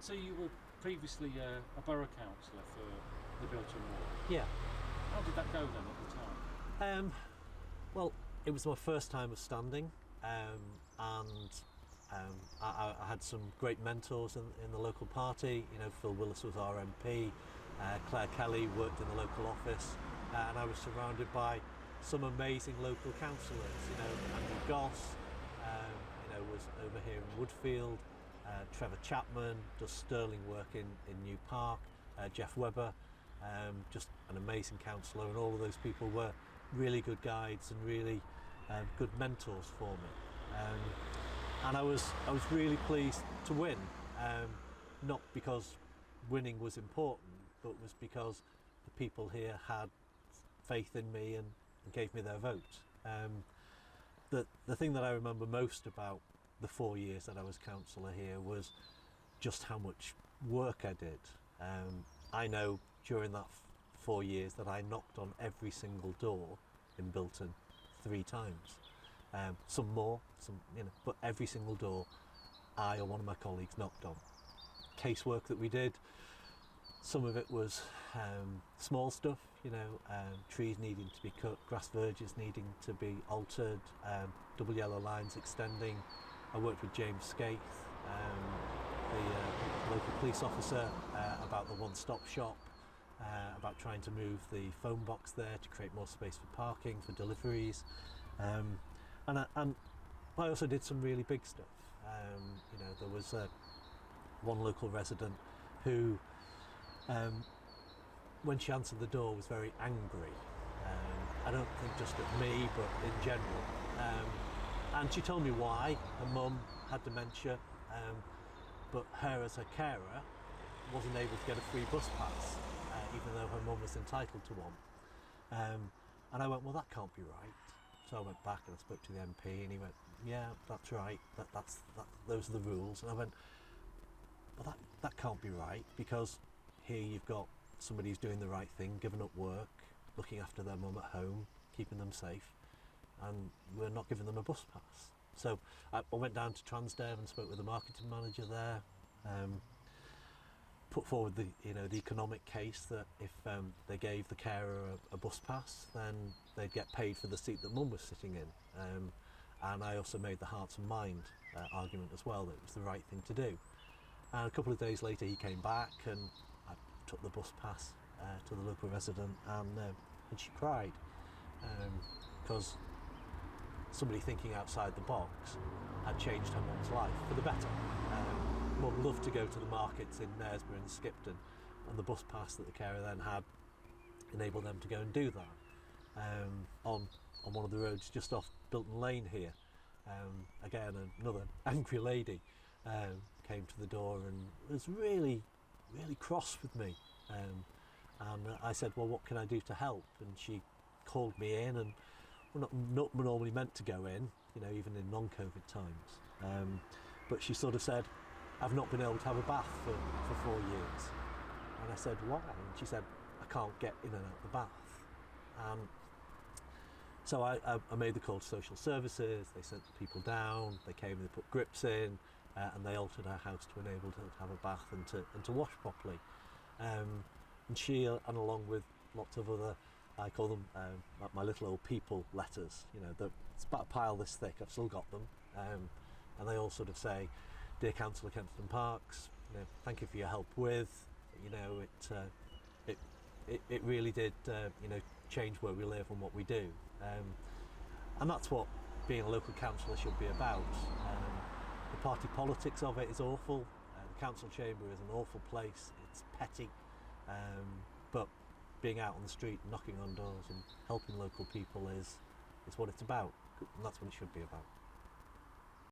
So you were previously a borough councillor for the Bilton ward. Yeah. How did that go then at the time? Well, it was my first time of standing, and I had some great mentors in the local party. You know, Phil Willis was our MP, Claire Kelly worked in the local office, and I was surrounded by some amazing local councillors. You know, Andrew Goss, was over here in Woodfield. Trevor Chapman does sterling work in New Park. Jeff Webber, just an amazing councillor, and all of those people were really good guides and really good mentors for me. And I was really pleased to win, not because winning was important, but was because the people here had faith in me and gave me their vote. The thing that I remember most about the 4 years that I was councillor here was just how much work I did. I know during that 4 years that I knocked on every single door in Bilton 3 times. Some more, but every single door I or one of my colleagues knocked on. Casework that we did, some of it was small stuff, trees needing to be cut, grass verges needing to be altered, double yellow lines extending. I worked with James Skaith, the local police officer, about the one-stop shop, about trying to move the phone box there to create more space for parking, for deliveries. And I also did some really big stuff. There was one local resident who, when she answered the door, was very angry. I don't think just at me, but in general. And she told me why. Her mum had dementia, but her as her carer wasn't able to get a free bus pass, even though her mum was entitled to one. And I went, well, that can't be right. So I went back and I spoke to the MP, and he went, yeah, that's right, those are the rules. And I went, well, that can't be right, because here you've got somebody who's doing the right thing, giving up work, looking after their mum at home, keeping them safe, and we're not giving them a bus pass. So I went down to Transdev and spoke with the marketing manager there, put forward the economic case that if they gave the carer a bus pass, then they'd get paid for the seat that mum was sitting in. And I also made the hearts and mind argument as well, that it was the right thing to do. And a couple of days later he came back, and I took the bus pass to the local resident, and she cried, because somebody thinking outside the box had changed her mum's life for the better. Mum loved to go to the markets in Knaresborough and Skipton, and the bus pass that the carer then had enabled them to go and do that. On one of the roads just off Bilton Lane here, again another angry lady came to the door and was really, really cross with me. And I said, well, what can I do to help? And she called me in, and we're not normally meant to go in, even in non-COVID times. But she sort of said, I've not been able to have a bath for 4 years. And I said, why? And she said, I can't get in and out the bath. So I made the call to social services. They sent the people down, they came and they put grips in, and they altered our house to enable her to have a bath and to wash properly. And she, and along with lots of other, I call them my little old people letters, it's about a pile this thick, I've still got them, and they all sort of say, dear Councillor Kempston-Parkes, thank you for your help with, it really did change where we live and what we do, and that's what being a local councillor should be about. The party politics of it is awful. The council chamber is an awful place. It's petty, but being out on the street, knocking on doors and helping local people is what it's about, and that's what it should be about.